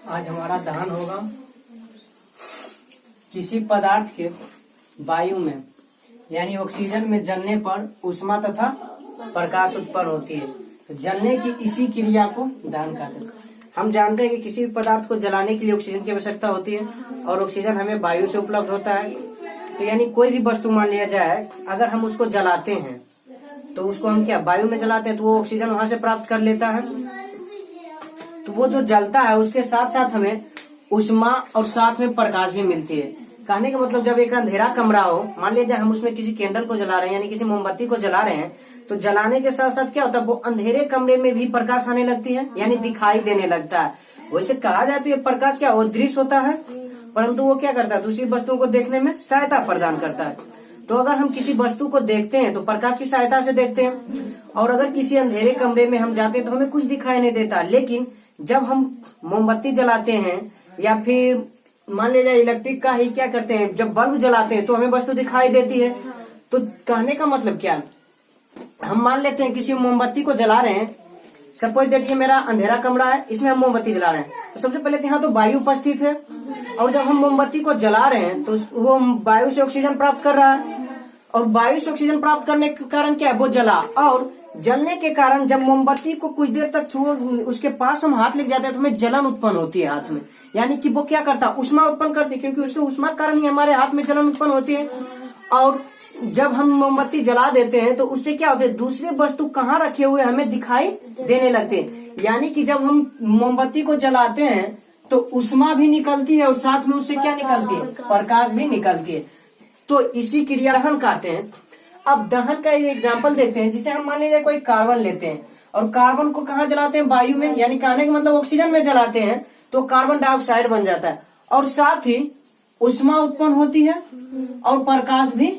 आज हमारा दहन होगा। किसी पदार्थ के वायु में यानी ऑक्सीजन में जलने पर ऊष्मा तथा प्रकाश उत्पन्न होती है। तो जलने की इसी क्रिया को दहन कहते हैं। हम जानते हैं कि किसी भी पदार्थ को जलाने के लिए ऑक्सीजन की आवश्यकता होती है और ऑक्सीजन हमें वायु से उपलब्ध होता है। तो यानी कोई भी वस्तु मान लिया जाए, अगर हम उसको जलाते हैं तो उसको हम क्या वायु में जलाते हैं तो वो ऑक्सीजन वहां से प्राप्त कर लेता है। तो वो जो जलता है उसके साथ साथ हमें ऊष्मा और साथ में प्रकाश भी मिलती है। कहने का मतलब जब एक अंधेरा कमरा हो, मान लीजिए हम उसमें किसी कैंडल को जला रहे हैं यानी किसी मोमबत्ती को जला रहे हैं, तो जलाने के साथ साथ क्या होता है, वो अंधेरे कमरे में भी प्रकाश आने लगती है यानी दिखाई देने लगता है। वैसे कहा जाए तो ये प्रकाश क्या अदृश्य होता है, परंतु वो क्या करता है, दूसरी वस्तुओं को देखने में सहायता प्रदान करता है। तो अगर हम किसी वस्तु को देखते हैं तो प्रकाश की सहायता से देखते हैं, और अगर किसी अंधेरे कमरे में हम जाते हैं तो हमें कुछ दिखाई नहीं देता। लेकिन जब हम मोमबत्ती जलाते हैं या फिर मान लीजिए इलेक्ट्रिक का ही क्या करते हैं, जब बल्ब जलाते हैं तो हमें वस्तु दिखाई देती है। तो कहने का मतलब क्या है, हम मान लेते हैं किसी मोमबत्ती को जला रहे हैं, सपोज दैट ये मेरा अंधेरा कमरा है, इसमें हम मोमबत्ती जला रहे हैं। तो सबसे पहले यहाँ तो वायु उपस्थित है, और जब हम मोमबत्ती को जला रहे हैं तो वो वायु से ऑक्सीजन प्राप्त कर रहा है, और वायु से ऑक्सीजन प्राप्त करने के कारण क्या है, वो जला। और जलने के कारण जब मोमबत्ती को कुछ देर तक उसके पास हम हाथ लेके जाते हैं तो हमें जलन उत्पन्न होती है हाथ में, यानी कि वो क्या करता है, ऊष्मा उत्पन्न करती है, क्योंकि उसके ऊष्मा के कारण ही हमारे हाथ में जलन उत्पन्न होती है। और जब हम मोमबत्ती जला देते हैं तो उससे क्या होता है, दूसरे वस्तु कहाँ रखे हुए हमें दिखाई देने लगते हैं। यानी कि जब हम मोमबत्ती को जलाते हैं तो ऊष्मा भी निकलती है और साथ में उससे क्या निकलती है, प्रकाश भी निकलती है। तो इसी क्रिया दहन कहते हैं। अब दहन का एक एग्जाम्पल देखते हैं, जिसे हम मान लीजिए कोई कार्बन लेते हैं और कार्बन को कहाँ जलाते हैं, वायु में, यानी कहने का मतलब ऑक्सीजन में जलाते हैं तो कार्बन डाइऑक्साइड बन जाता है, और साथ ही ऊष्मा उत्पन्न होती है और प्रकाश भी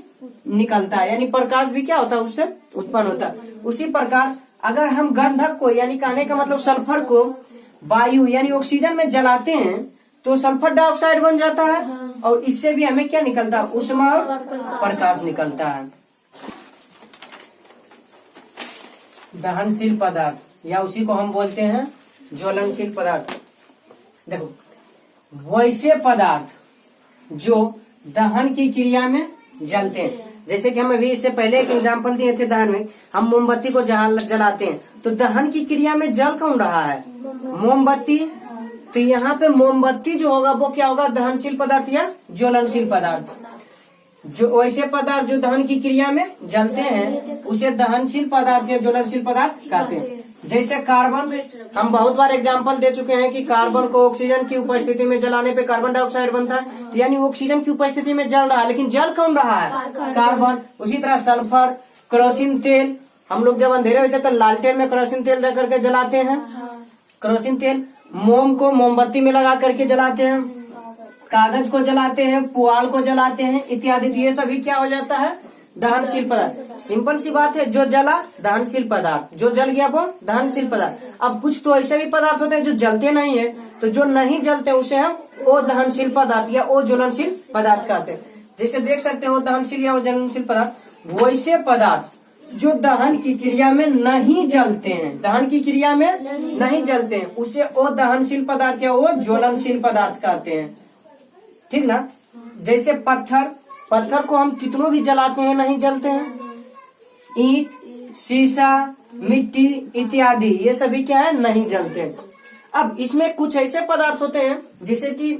निकलता है, यानी प्रकाश भी क्या होता है, उससे उत्पन्न होता है। उसी प्रकार अगर हम गंधक को यानी कहने का मतलब सल्फर को वायु यानी ऑक्सीजन में जलाते हैं तो सल्फर डाइऑक्साइड बन जाता है, और इससे भी हमें क्या निकलता है, ऊष्मा और प्रकाश निकलता है। दहनशील पदार्थ या उसी को हम बोलते हैं ज्वलनशील पदार्थ। देखो, वैसे पदार्थ जो दहन की क्रिया में जलते हैं, जैसे कि हम अभी इससे पहले एक एग्जाम्पल दिए थे, दहन में हम मोमबत्ती को जलाते हैं तो दहन की क्रिया में जल कौन रहा है, मोमबत्ती। तो यहाँ पे मोमबत्ती जो होगा वो क्या होगा, दहनशील पदार्थ या ज्वलनशील पदार्थ। जो वैसे पदार्थ जो दहन की क्रिया में जलते हैं उसे दहनशील पदार्थ या ज्वलनशील पदार्थ कहते हैं। जैसे कार्बन, हम बहुत बार एग्जांपल दे चुके हैं कि कार्बन को ऑक्सीजन की उपस्थिति में जलाने पे कार्बन डाइऑक्साइड बनता है, तो यानी ऑक्सीजन की उपस्थिति में जल रहा है, लेकिन जल कौन रहा है, कार्बन। उसी तरह सल्फर, केरोसिन तेल, हम लोग जब अंधेरे होते हैं तो लालटेन में केरोसिन तेल रख करके जलाते हैं, केरोसिन तेल। मोम को मोमबत्ती में लगा करके जलाते हैं, कागज को जलाते हैं, पुआल को जलाते हैं इत्यादि। ये सभी क्या हो जाता है, दहनशील पदार्थ। सिंपल सी बात है, जो जला दहनशील पदार्थ, जो जल गया वो दहनशील पदार्थ। अब कुछ तो ऐसे भी पदार्थ होते हैं जो जलते नहीं है, तो जो नहीं जलते उसे हम अदहनशील पदार्थ या अज्वलनशील पदार्थ कहते हैं। जैसे देख सकते हो दहनशील या अज्वलनशील पदार्थ, वैसे पदार्थ जो दहन की क्रिया में नहीं जलते हैं, दहन की क्रिया में नहीं जलते हैं, उसे अदहनशील पदार्थ या अज्वलनशील पदार्थ कहते हैं। ठीक ना। जैसे पत्थर को हम कितनों भी जलाते हैं नहीं जलते हैं। ईंट, शीशा, मिट्टी इत्यादि ये सभी क्या है, नहीं जलते हैं। अब इसमें कुछ ऐसे पदार्थ होते हैं जैसे कि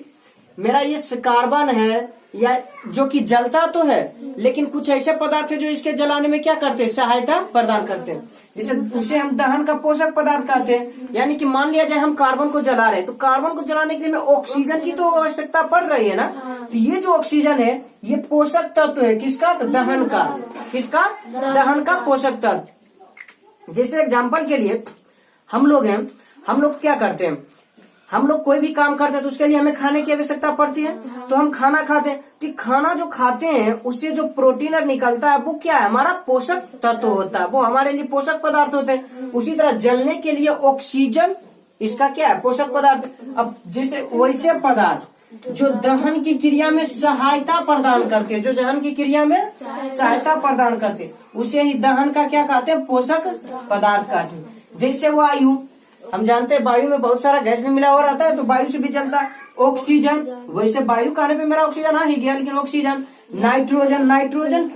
मेरा ये कार्बन है, या जो कि जलता तो है, लेकिन कुछ ऐसे पदार्थ है जो इसके जलाने में क्या करते हैं, सहायता प्रदान करते हैं। जैसे उसे हम दहन का पोषक पदार्थ कहते हैं। यानी कि मान लिया जाए हम कार्बन को जला रहे हैं, तो कार्बन को जलाने के लिए ऑक्सीजन की तो आवश्यकता पड़ रही है ना, तो ये जो ऑक्सीजन है ये पोषक तत्व है किसका, तो दहन का। किसका, दहन का पोषक तत्व। जैसे एग्जाम्पल के लिए हम लोग क्या करते हैं, हम लोग कोई भी काम करते हैं तो उसके लिए हमें खाने की आवश्यकता पड़ती है, तो हम खाना खाते हैं। तो खाना जो खाते हैं उससे जो प्रोटीन निकलता है वो क्या है, हमारा पोषक तत्व होता है, वो हमारे लिए पोषक पदार्थ होते हैं। उसी तरह जलने के लिए ऑक्सीजन इसका क्या है, पोषक पदार्थ। अब जैसे वैसे पदार्थ जो दहन की क्रिया में सहायता प्रदान करते हैं, जो दहन की क्रिया में सहायता प्रदान करते हैं, उसे ही दहन का क्या कहते हैं, पोषक पदार्थ कहते हैं। जैसे हम जानते हैं वायु में बहुत सारा गैस भी मिला हुआ रहता है, तो वायु से भी जलता है। ऑक्सीजन, वैसे वायु कहने पे मेरा ऑक्सीजन आ ही गया, लेकिन ऑक्सीजन, नाइट्रोजन, नाइट्रोजन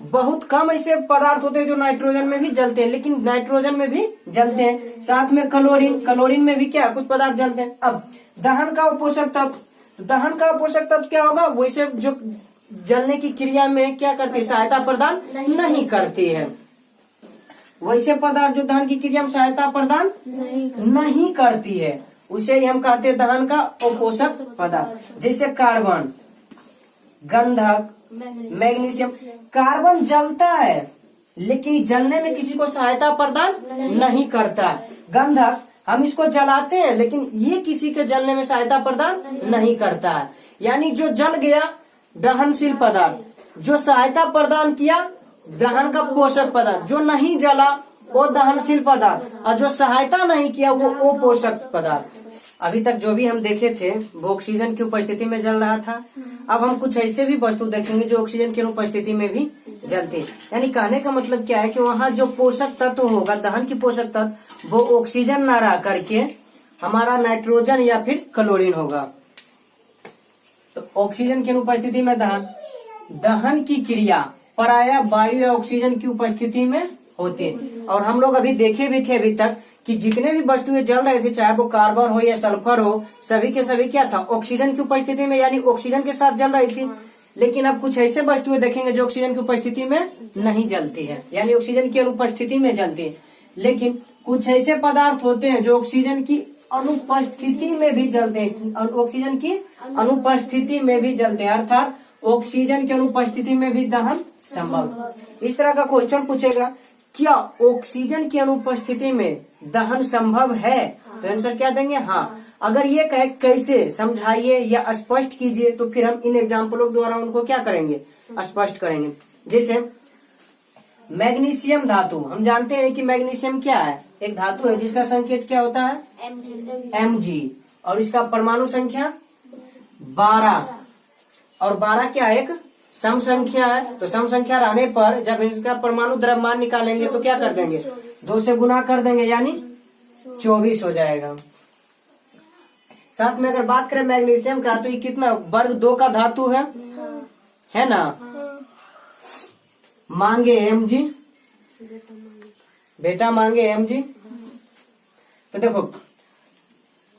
बहुत कम ऐसे पदार्थ होते हैं जो नाइट्रोजन में भी जलते हैं, लेकिन नाइट्रोजन में भी जलते हैं। साथ में क्लोरीन, क्लोरीन में भी क्या कुछ पदार्थ जलते हैं। अब दहन का पोषक तत्व, तो दहन का पोषक तत्व क्या होगा, वैसे जो जलने की क्रिया में क्या करती है, सहायता प्रदान नहीं करती है। वैसे पदार्थ जो दहन की क्रिया में सहायता प्रदान नहीं करती है, उसे ही हम कहते हैं दहन का अपोषक पदार्थ। जैसे कार्बन, गंधक, मैग्नीशियम। कार्बन जलता है लेकिन जलने में किसी को सहायता प्रदान नहीं करता है। गंधक हम इसको जलाते हैं लेकिन ये किसी के जलने में सहायता प्रदान नहीं करता है। यानी जो जल गया दहनशील पदार्थ, जो सहायता प्रदान किया दहन का पोषक पदार्थ, जो नहीं जला वो दहनशील पदार्थ, और जो सहायता नहीं किया वो पोषक पदार्थ। अभी तक जो भी हम देखे थे वो ऑक्सीजन की उपस्थिति में जल रहा था। अब हम कुछ ऐसे भी वस्तु देखेंगे जो ऑक्सीजन की उपस्थिति में भी जलते हैं। यानी कहने का मतलब क्या है कि वहाँ जो पोषक तत्व होगा, दहन की पोषक तत्व, वो ऑक्सीजन न रह करके हमारा नाइट्रोजन या फिर क्लोरीन होगा। तो ऑक्सीजन की अनुपस्थिति में दहन, दहन की क्रिया प्रायः वायु या ऑक्सीजन की उपस्थिति में होती है। और हम लोग अभी देखे भी थे अभी तक कि जितने भी वस्तुएं जल रहे थे, चाहे वो कार्बन हो या सल्फर हो, सभी के सभी क्या था, ऑक्सीजन की उपस्थिति में, यानी ऑक्सीजन के साथ जल रही थी। लेकिन अब कुछ ऐसे वस्तुएं देखेंगे जो ऑक्सीजन की उपस्थिति में नहीं जलती है, यानी ऑक्सीजन की अनुपस्थिति में जलती है। लेकिन कुछ ऐसे पदार्थ होते हैं जो ऑक्सीजन की अनुपस्थिति में भी जलते हैं, ऑक्सीजन की अनुपस्थिति में भी जलते हैं, अर्थात ऑक्सीजन की अनुपस्थिति में भी दहन संभव। इस तरह का क्वेश्चन पूछेगा, क्या ऑक्सीजन की अनुपस्थिति में दहन संभव है, तो आंसर क्या देंगे, हाँ। अगर ये कहे कैसे समझाइए या स्पष्ट कीजिए, तो फिर हम इन एग्जाम्पलों द्वारा उनको क्या करेंगे, स्पष्ट करेंगे। जैसे मैग्नीशियम धातु, हम जानते हैं कि मैग्नीशियम क्या है, एक धातु है जिसका संकेत क्या होता है, Mg, और इसका परमाणु संख्या 12, और 12 क्या एक सम संख्या है। तो सम संख्या रहने पर जब इसका परमाणु द्रव्यमान निकालेंगे तो क्या कर देंगे, 2 से गुना कर देंगे, यानी 24 हो जाएगा। साथ में अगर बात करें मैग्नीशियम का, तो ये कितना वर्ग 2 का धातु है ना। मांगे Mg, बेटा मांगे Mg। तो देखो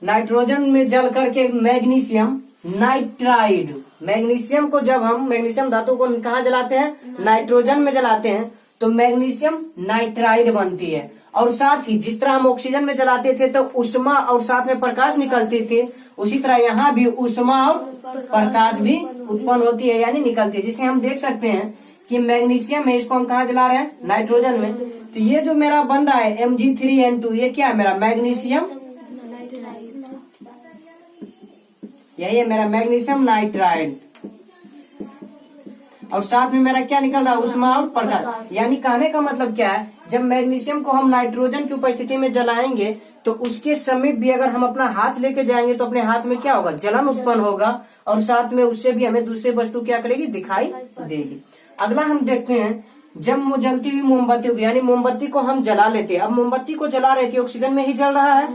नाइट्रोजन में जल करके मैग्नीशियम नाइट्राइड, मैग्नीशियम को जब हम मैग्नीशियम धातु को कहाँ जलाते हैं, नाइट्रोजन में जलाते हैं, तो मैग्नीशियम नाइट्राइड बनती है। और साथ ही जिस तरह हम ऑक्सीजन में जलाते थे तो उष्मा और साथ में प्रकाश निकलती थी, उसी तरह यहाँ भी उष्मा और प्रकाश भी उत्पन्न होती है, यानी निकलती है। जिसे हम देख सकते हैं कि मैग्नीशियम है, इसको हम कहाँ जला रहे हैं, नाइट्रोजन में। तो ये जो मेरा बन रहा है Mg3N2, ये क्या है मेरा मैग्नीशियम, यही है मेरा मैग्नीशियम नाइट्राइड। और साथ में मेरा क्या निकल रहा है, उष्मा और प्रकाश। यानी कहने का मतलब क्या है, जब मैग्नीशियम को हम नाइट्रोजन की उपस्थिति में जलाएंगे तो उसके समीप भी अगर हम अपना हाथ लेके जाएंगे तो अपने हाथ में क्या होगा, जलन उत्पन्न होगा, और साथ में उससे भी हमें दूसरी वस्तु क्या करेगी, दिखाई देगी। अगला हम देखते हैं, जब वो जलती हुई मोमबत्ती होगी, यानी मोमबत्ती को हम जला लेते हैं। अब मोमबत्ती को जला रहे थे, ऑक्सीजन में ही जल रहा है।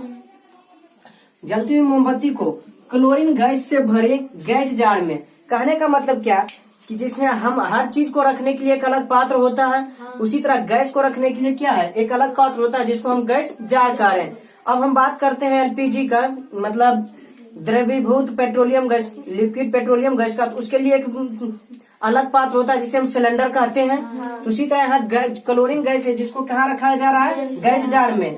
जलती हुई मोमबत्ती को क्लोरीन गैस से भरे गैस जार में, कहने का मतलब क्या कि जिसमें हम हर चीज को रखने के लिए एक अलग पात्र होता है, उसी तरह गैस को रखने के लिए क्या है, एक अलग पात्र होता है जिसको हम गैस जार कह रहे हैं। अब हम बात करते हैं एलपीजी का, मतलब द्रवीभूत petroleum gas, liquid petroleum gas का, तो उसके लिए एक अलग पात्र होता है जिसे हम सिलेंडर कहते हैं। तो उसी तरह यहाँ क्लोरीन गैस है जिसको कहाँ रखा जा रहा है, गैस जार में।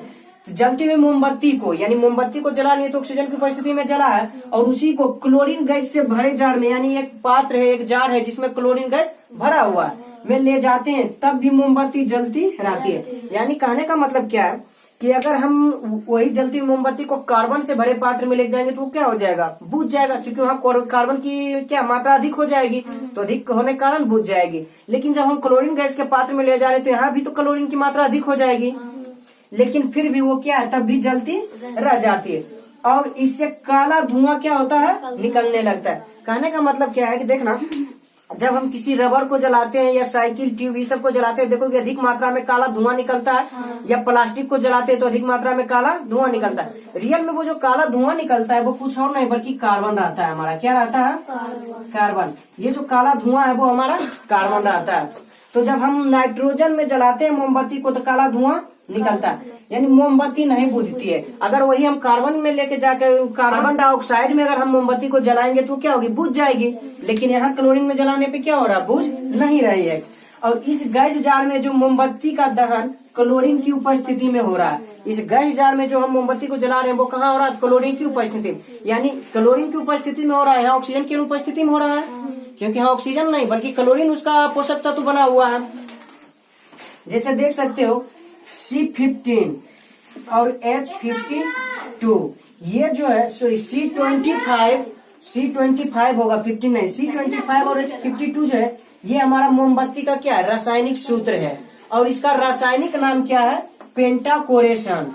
तो जलती हुई मोमबत्ती को, यानी मोमबत्ती को जला लिए तो ऑक्सीजन की उपस्थिति में जला है, और उसी को क्लोरीन गैस से भरे जार में, यानी एक पात्र है, एक जार है जिसमें क्लोरीन गैस भरा हुआ है, में ले जाते हैं, तब भी मोमबत्ती जलती रहती है। यानी कहने का मतलब क्या है कि अगर हम वही जलती हुई मोमबत्ती को कार्बन से भरे पात्र में ले जाएंगे तो वो क्या हो जाएगा, बुझ जाएगा, क्योंकि वहाँ कार्बन की क्या मात्रा अधिक हो जाएगी, तो अधिक होने के कारण बुझ जाएगी। लेकिन जब हम क्लोरीन गैस के पात्र में ले जा रहे हैं तो यहाँ भी तो क्लोरीन की मात्रा अधिक हो जाएगी, लेकिन फिर भी वो क्या है, तब भी जलती रह जाती है, और इससे काला धुआं क्या होता है, निकलने लगता है। कहने का मतलब क्या है कि देखना, जब हम किसी रबर को जलाते हैं या साइकिल ट्यूब ये सब को जलाते हैं, देखो कि अधिक मात्रा में काला धुआं निकलता है। या प्लास्टिक को जलाते हैं तो अधिक मात्रा में काला धुआं निकलता है। रियल में वो जो काला धुआं निकलता है वो कुछ और नहीं बल्कि कार्बन रहता है हमारा। क्या रहता है? कार्बन। ये जो काला धुआं है वो हमारा कार्बन रहता है। तो जब हम नाइट्रोजन में जलाते हैं मोमबत्ती को तो काला धुआं निकलता है, यानी मोमबत्ती नहीं बुझती है। अगर वही हम कार्बन में लेके जाकर कार्बन डाइऑक्साइड में अगर हम मोमबत्ती को जलाएंगे तो क्या होगी? बुझ जाएगी। लेकिन यहाँ क्लोरीन में जलाने पे क्या हो रहा है? बुझ नहीं रही है। और इस गैस जार में जो मोमबत्ती का दहन क्लोरीन की उपस्थिति में हो रहा है। इस गैस जार में जो हम मोमबत्ती को जला रहे हैं वो कहाँ हो रहा है? क्लोरीन की उपस्थिति, यानी क्लोरीन की उपस्थिति में हो रहा है। यहाँ ऑक्सीजन की उपस्थिति में हो रहा है, क्योंकि यहाँ ऑक्सीजन नहीं बल्कि क्लोरीन उसका पोषक तत्व बना हुआ है। जैसे देख सकते हो C15 और H52, ये जो है सॉरी C25 होगा, 15 नहीं, C25 और H52 जो है ये हमारा मोमबत्ती का क्या है? रासायनिक सूत्र है। और इसका रासायनिक नाम क्या है? पेंटाकोरेशन।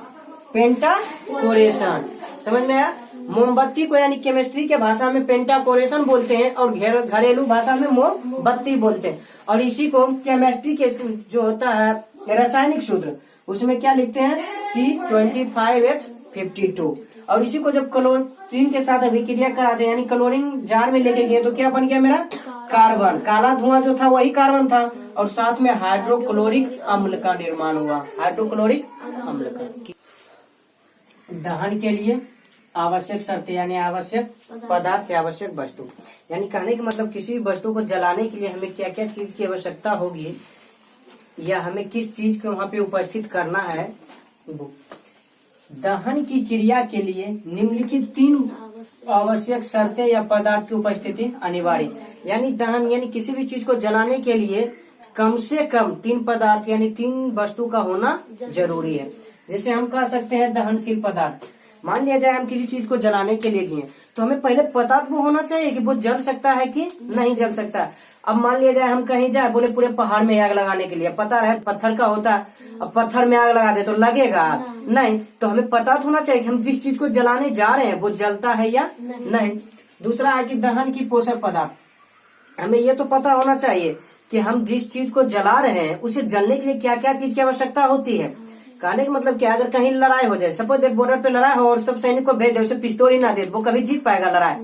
पेंटाकोरेशन समझ में आया? मोमबत्ती को यानी केमिस्ट्री के भाषा में पेंटाकोरेशन बोलते हैं और घरेलू भाषा में मोमबत्ती बोलते हैं। और इसी को केमिस्ट्री के जो होता है रासायनिक सूत्र उसमें क्या लिखते हैं? C25H52। और इसी को जब क्लोरीन के साथ अभिक्रिया कराते हैं यानी क्लोरीन जार में लेके गए तो क्या बन गया मेरा? कार्बन। काला धुआं जो था वही कार्बन था और साथ में हाइड्रोक्लोरिक अम्ल का निर्माण हुआ। हाइड्रोक्लोरिक अम्ल का। दहन के लिए आवश्यक शर्तें यानी आवश्यक पदार्थ या आवश्यक वस्तु, यानी कहने का मतलब किसी भी वस्तु को जलाने के लिए हमें क्या क्या चीज की आवश्यकता होगी या हमें किस चीज को वहाँ पे उपस्थित करना है। दहन की क्रिया के लिए निम्नलिखित 3 आवश्यक शर्तें या पदार्थ की उपस्थिति अनिवार्य। यानी दहन यानी किसी भी चीज को जलाने के लिए कम से कम 3 पदार्थ यानी 3 वस्तु का होना जरूरी है। जैसे हम कह सकते हैं दहनशील पदार्थ। मान लिया जाए हम किसी चीज को जलाने के लिए गए तो हमें पहले पता तो होना चाहिए कि वो जल सकता है कि नहीं जल सकता है। अब मान लिया जाए हम कहीं जाए बोले पूरे पहाड़ में आग लगाने के लिए, पता रहे पत्थर का होता है, अब पत्थर में आग लगा दे तो लगेगा नहीं। तो हमें पता तो होना चाहिए कि हम जिस चीज को जलाने जा रहे हैं वो जलता है या नहीं। दूसरा है कि दहन की पोषक पदार्थ, हमें ये तो पता होना चाहिए कि हम जिस चीज को जला रहे हैं उसे जलने के लिए क्या क्या चीज की आवश्यकता होती है। कहने का मतलब क्या, अगर कहीं लड़ाई हो जाए, सपोज एक बॉर्डर पे लड़ाई हो और सब सैनिक को भेज दे, उसे पिस्तौल ही ना दे, वो कभी जीत पाएगा लड़ाई?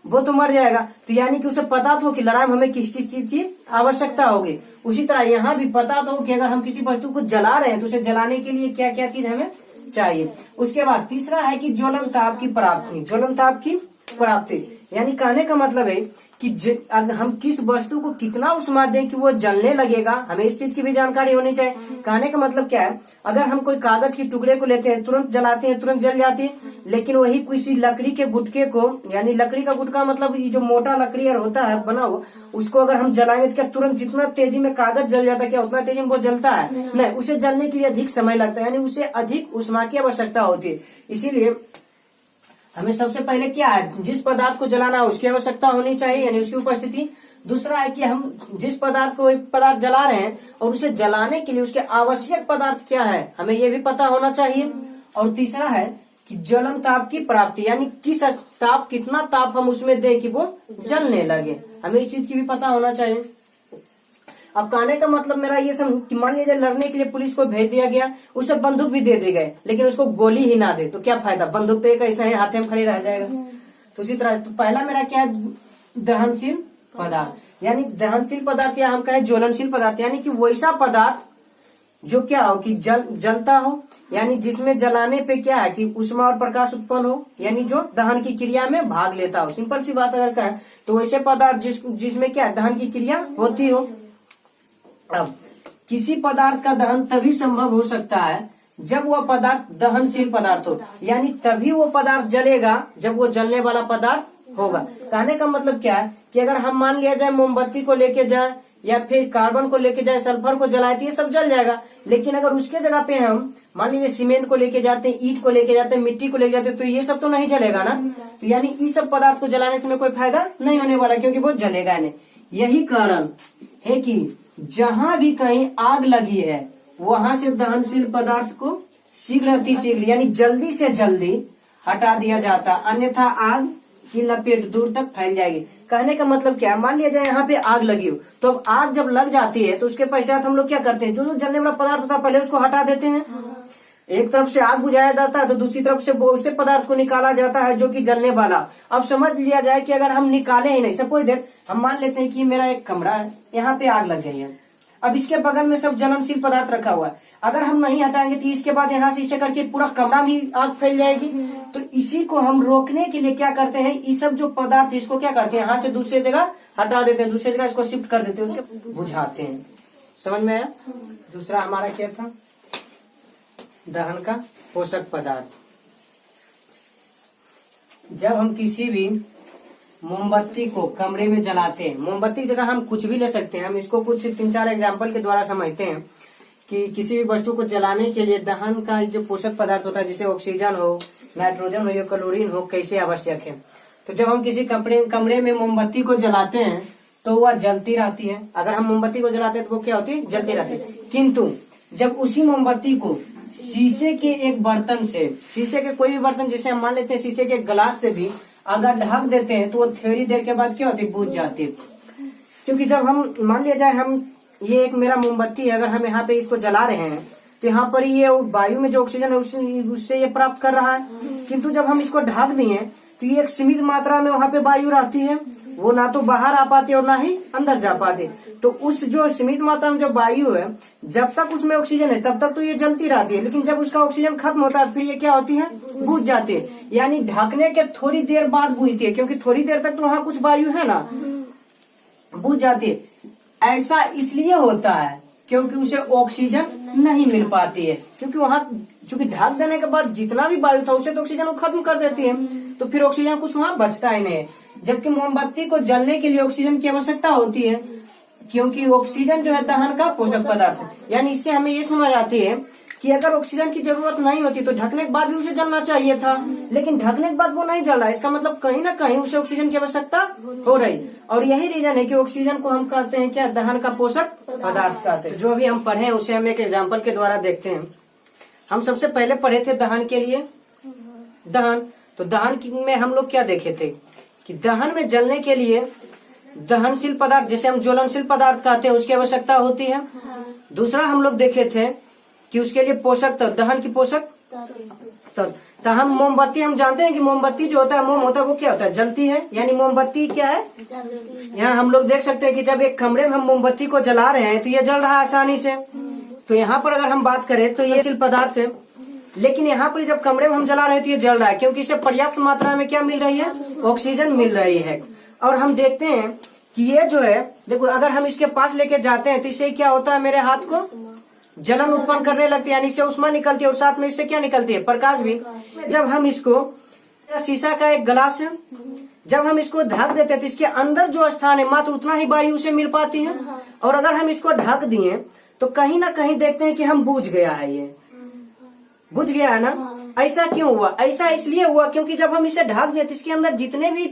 वो तो मर जाएगा। तो यानी कि उसे पता तो हो कि लड़ाई में हमें किस चीज की आवश्यकता होगी। उसी तरह यहाँ भी पता तो हो कि अगर हम किसी वस्तु को जला रहे हैं तो उसे जलाने के लिए क्या क्या चीज हमें चाहिए। उसके बाद तीसरा है कि ज्वलन ताप की प्राप्ति। ज्वलन ताप की प्राप्ति यानी कहने का मतलब है कि अगर हम किस वस्तु को कितना उष्मा दें कि वो जलने लगेगा, हमें इस चीज की भी जानकारी होनी चाहिए। कहने का मतलब क्या है, अगर हम कोई कागज के टुकड़े को लेते हैं तुरंत जलाते हैं तुरंत जल जाती है, लेकिन वही किसी लकड़ी के गुटके को, यानी लकड़ी का गुटका मतलब ये जो मोटा लकड़ी होता है बना हुआ, उसको अगर हम जलाएंगे तो क्या तुरंत जितना तेजी में कागज जल जाता है क्या उतना तेजी में वो जलता है? नहीं, उसे जलने के लिए अधिक समय लगता है, यानी उसे अधिक उष्मा की आवश्यकता होती है। इसीलिए हमें सबसे पहले क्या है, जिस पदार्थ को जलाना है उसकी आवश्यकता होनी चाहिए यानी उसकी उपस्थिति। दूसरा है कि हम जिस पदार्थ जला रहे हैं और उसे जलाने के लिए उसके आवश्यक पदार्थ क्या है हमें ये भी पता होना चाहिए। और तीसरा है कि ज्वलन ताप की प्राप्ति, यानी किस ताप, कितना ताप हम उसमें दें कि वो जलने लगे, हमें इस चीज की भी पता होना चाहिए। अब कहने का मतलब मेरा ये समझ कि मान लीजिए लड़ने के लिए पुलिस को भेज दिया गया, उसे बंदूक भी दे दी गए लेकिन उसको गोली ही ना दे तो क्या फायदा, बंदूक तो एक ऐसा है हाथे में खड़ी रह जाएगा। तो उसी तरह तो पहला मेरा क्या है, दहनशील पदार्थ, यानी दहनशील पदार्थ या हम कहें ज्वलनशील पदार्थ, यानी कि वैसा पदार्थ जो क्या हो कि जलता हो, यानी जिसमें जलाने पे क्या है कि उष्मा और प्रकाश उत्पन्न हो, यानी जो दहन की क्रिया में भाग लेता हो। सिंपल सी बात अगर कहें तो वैसे पदार्थ जिसमें क्या दहन की क्रिया होती हो। अब किसी पदार्थ का दहन तभी संभव हो सकता है जब वह पदार्थ दहनशील पदार्थ हो, यानी तभी वो पदार्थ जलेगा जब वो जलने वाला पदार्थ होगा। कहने का मतलब क्या है कि अगर हम मान लिया जाए मोमबत्ती को लेके जाए या फिर कार्बन को लेके जाए, सल्फर को जलाए तो ये सब जल जाएगा। लेकिन अगर उसके जगह पे हम मान लीजिए सीमेंट को लेके जाते हैं, ईंट को लेके जाते हैं, मिट्टी को लेके जाते हैं, तो ये सब तो नहीं जलेगा ना। तो यानी इस सब पदार्थ को जलाने से हमें कोई फायदा नहीं होने वाला, क्योंकि वो जलेगा नहीं। यही कारण है कि जहां भी कहीं आग लगी है वहां से दहनशील पदार्थ को शीघ्र अतिशीघ्र यानी जल्दी से जल्दी हटा दिया जाता, अन्यथा आग की लपेट दूर तक फैल जाएगी। कहने का मतलब क्या है, मान लिया जाए यहाँ पे आग लगी हो, तो अब आग जब लग जाती है तो उसके पश्चात हम लोग क्या करते हैं, जो जो जलने वाला पदार्थ होता है पहले उसको हटा देते हैं। एक तरफ से आग बुझाया जाता है तो दूसरी तरफ से उसे पदार्थ को निकाला जाता है जो कि जलने वाला। अब समझ लिया जाए कि अगर हम निकाले ही नहीं, सपोज दैट हम मान लेते हैं कि मेरा एक कमरा है, यहाँ पे आग लग गई है, अब इसके बगल में सब ज्वलनशील पदार्थ रखा हुआ है, अगर हम नहीं हटाएंगे तो इसके बाद यहाँ से इसे करके पूरा कमरा में आग फैल जाएगी। तो इसी को हम रोकने के लिए क्या करते हैं, ये सब जो पदार्थ इसको क्या करते हैं, यहाँ से दूसरी जगह हटा देते हैं, दूसरी जगह इसको शिफ्ट कर देते हैं, उसको बुझाते हैं। समझ में आया। दूसरा हमारा क्या था, दहन का पोषक पदार्थ। जब हम किसी भी मोमबत्ती को कमरे में जलाते हैं, मोमबत्ती की जगह हम कुछ भी ले सकते हैं, हम इसको कुछ 3-4 एग्जाम्पल के द्वारा समझते हैं कि किसी भी वस्तु को जलाने के लिए दहन का जो पोषक पदार्थ होता है, जैसे ऑक्सीजन हो, नाइट्रोजन हो या क्लोरीन हो, कैसे आवश्यक है। तो जब हम किसी कमरे में मोमबत्ती को जलाते हैं तो वह जलती रहती है। अगर हम मोमबत्ती को जलाते हैं तो वो क्या होती है, जलती रहती है। किंतु जब उसी मोमबत्ती को शीशे के एक बर्तन से, शीशे के कोई भी बर्तन, जैसे हम मान लेते हैं शीशे के गिलास से भी अगर ढक देते हैं तो वो थोड़ी देर के बाद क्या होती है, बुझ जाती है। क्योंकि जब हम मान लिया जाए, हम ये एक मेरा मोमबत्ती है, अगर हम यहाँ पे इसको जला रहे हैं तो यहाँ पर ये वायु में जो ऑक्सीजन है उससे ये प्राप्त कर रहा है। किंतु जब हम इसको ढक दिए तो ये एक सीमित मात्रा में वहाँ पे वायु रहती है, वो ना तो बाहर आ पाते और ना ही अंदर जा पाते। तो उस जो सीमित मात्रा में जो वायु है, जब तक उसमें ऑक्सीजन है तब तक तो ये जलती रहती है, लेकिन जब उसका ऑक्सीजन खत्म होता है फिर ये क्या होती है, बुझ जाती है। यानी ढकने के थोड़ी देर बाद बुझती है, क्योंकि थोड़ी देर तक तो वहाँ कुछ वायु है ना, बुझ जाती है। ऐसा इसलिए होता है क्योंकि उसे ऑक्सीजन नहीं मिल पाती है, क्योंकि वहाँ चूंकि ढक देने के बाद जितना भी वायु था उसे तो ऑक्सीजन वो खत्म कर देती है, तो फिर ऑक्सीजन कुछ वहाँ बचता ही नहीं। जबकि मोमबत्ती को जलने के लिए ऑक्सीजन की आवश्यकता होती है, क्योंकि ऑक्सीजन जो है दहन का पोषक पदार्थ है। यानी इससे हमें ये समझ आती है कि अगर ऑक्सीजन की जरूरत नहीं होती तो ढकने के बाद भी उसे जलना चाहिए था, लेकिन ढकने के बाद वो नहीं जल रहा है, इसका मतलब कहीं ना कहीं उसे ऑक्सीजन की आवश्यकता हो रही। और यही रीजन है कि ऑक्सीजन को हम कहते हैं क्या, दहन का पोषक पदार्थ कहते हैं। जो अभी हम पढ़े उसे हम एक एग्जाम्पल के द्वारा देखते हैं। हम सबसे पहले पढ़े थे दहन के लिए, दहन। तो दहन में हम लोग क्या देखे थे कि दहन में जलने के लिए दहनशील पदार्थ, जैसे हम ज्वलनशील पदार्थ कहते हैं, उसकी आवश्यकता होती है। दूसरा हम लोग देखे थे कि उसके लिए पोषक तत्व, दहन की पोषक तत्व। तो हम मोमबत्ती, हम जानते हैं कि मोमबत्ती जो होता है, मोम होता है, वो क्या होता है, जलती है। यानी मोमबत्ती क्या है, यहाँ हम लोग देख सकते हैं कि जब एक कमरे में हम मोमबत्ती को जला रहे हैं तो ये जल रहा है आसानी से। तो यहाँ पर अगर हम बात करें तो ये शील पदार्थ है, लेकिन यहाँ पर जब कमरे में हम जला रहे हैं तो ये जल रहा है, क्योंकि इसे पर्याप्त मात्रा में क्या मिल रही है, ऑक्सीजन मिल रही है। और हम देखते हैं कि ये जो है, देखो अगर हम इसके पास लेके जाते हैं तो इससे क्या होता है, मेरे हाथ को जलन उत्पन्न करने लगती है, यानी इससे उष्मा निकलती है और साथ में इससे क्या निकलती है, प्रकाश भी। जब हम इसको, शीशा का एक गिलास है, जब हम इसको ढक देते हैं तो इसके अंदर जो स्थान है मात्र उतना ही वायु उसे मिल पाती है। और अगर हम इसको ढक दिए तो कहीं ना कहीं देखते हैं कि हम बुझ गया है, ये बुझ गया है ना। ऐसा क्यों हुआ, ऐसा इसलिए हुआ क्योंकि जब हम इसे ढक दिए तो इसके अंदर जितने भी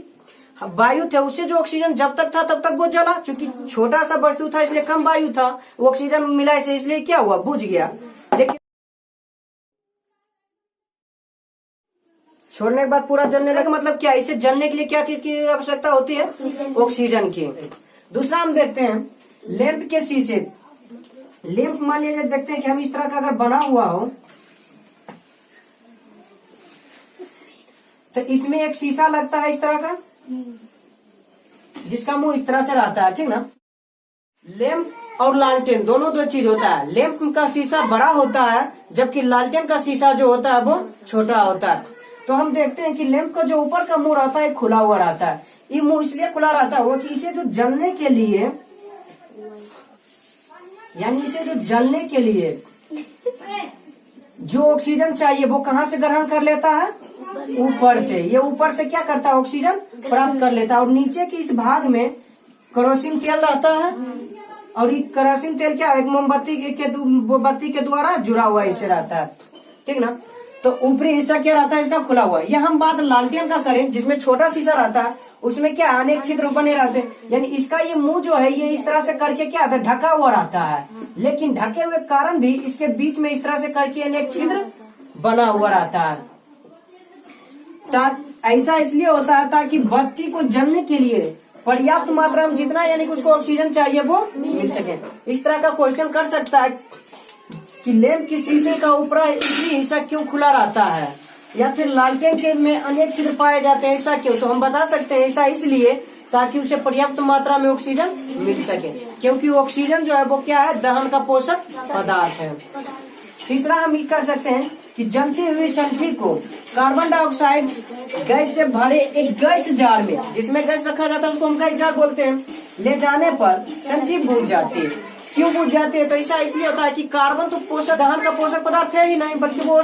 वायु थे उससे जो ऑक्सीजन जब तक था तब तक वो जला, क्योंकि छोटा सा वस्तु था इसलिए कम वायु था, वो ऑक्सीजन मिला इसे, इसलिए क्या हुआ, बुझ गया। लेकिन छोड़ने के बाद पूरा जलने लगा, मतलब क्या, इसे जलने के लिए क्या चीज की आवश्यकता होती है, ऑक्सीजन की। दूसरा हम देखते हैं लैंप के शीशे। लैंप मान लीजिए देखते हैं कि हम इस तरह का अगर बना हुआ हो तो इसमें एक शीशा लगता है इस तरह का, जिसका मुंह इस तरह से रहता है, ठीक ना। लैंप और लालटेन दोनों दो चीज होता है। लैंप का शीशा बड़ा होता है जबकि लालटेन का शीशा जो होता है वो छोटा होता है। तो हम देखते हैं कि लैंप का जो ऊपर का मुंह रहता है खुला हुआ रहता है। ये मुंह इसलिए खुला रहता है कि इसे जो जलने के लिए, यानी इसे जो जलने के लिए जो ऑक्सीजन चाहिए वो कहाँ से ग्रहण कर लेता है, ऊपर से। ये ऊपर से क्या करता है, ऑक्सीजन प्राप्त कर लेता है। और नीचे के इस भाग में केरोसिन तेल रहता है, और ये केरोसिन तेल क्या, एक मोमबत्ती बत्ती के द्वारा जुड़ा हुआ इससे रहता है, ठीक ना। तो ऊपरी हिस्सा क्या रहता है, इसका खुला हुआ। यह हम बात लालटेन का करें जिसमें छोटा शीशा रहता है, उसमें क्या अनेक छिद्र बने रहते हैं, यानी इसका ये मुंह जो है ये इस तरह से करके क्या आता है, ढका हुआ रहता है। लेकिन ढके हुए कारण भी इसके बीच में इस तरह से करके अनेक छिद्र बना हुआ रहता है। ऐसा इसलिए होता है ताकि बत्ती को जलने के लिए पर्याप्त मात्रा में जितना यानी कि उसको ऑक्सीजन चाहिए वो मिल सके। इस तरह का क्वेश्चन कर सकता है कि लैंप की शीशे का ऊपरी हिस्सा क्यों खुला रहता है, या फिर लालटेन के में अनेक छिद्र पाए जाते हैं, ऐसा क्यों? तो हम बता सकते हैं ऐसा इसलिए ताकि उसे पर्याप्त मात्रा में ऑक्सीजन मिल सके, क्योंकि ऑक्सीजन जो है वो क्या है, दहन का पोषक पदार्थ है। तीसरा हम ये कर सकते हैं कि जलती हुई सल्फी को कार्बन डाइऑक्साइड गैस से भरे एक गैस जार में, जिसमें गैस रखा जाता है उसको हम गैस जार बोलते हैं, ले जाने पर सल्फी बुझ जाती है। क्यों बुझ जाती है? तो ऐसा इसलिए होता है कि कार्बन तो पोषक दहन का पोषक पदार्थ है ही नहीं, बल्कि वो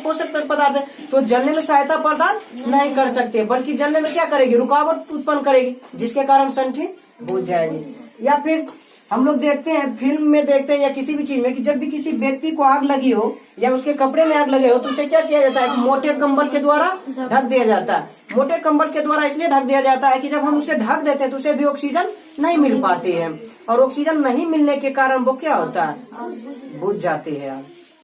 पोषक पदार्थ है, तो जलने में सहायता प्रदान नहीं कर सकते, बल्कि जलने में क्या करेगी, रुकावट उत्पन्न करेगी, जिसके कारण सल्फी बुझ जाएगी। या फिर हम लोग देखते हैं, फिल्म में देखते हैं या किसी भी चीज में कि जब भी किसी व्यक्ति को आग लगी हो या उसके कपड़े में आग लगे हो तो उसे क्या किया जाता है, मोटे कंबल के द्वारा ढक दिया जाता है। मोटे कंबल के द्वारा इसलिए ढक दिया जाता है कि जब हम उसे ढक देते हैं तो उसे भी ऑक्सीजन नहीं मिल पाती है, और ऑक्सीजन नहीं मिलने के कारण वो क्या होता है, बुझ जाती है।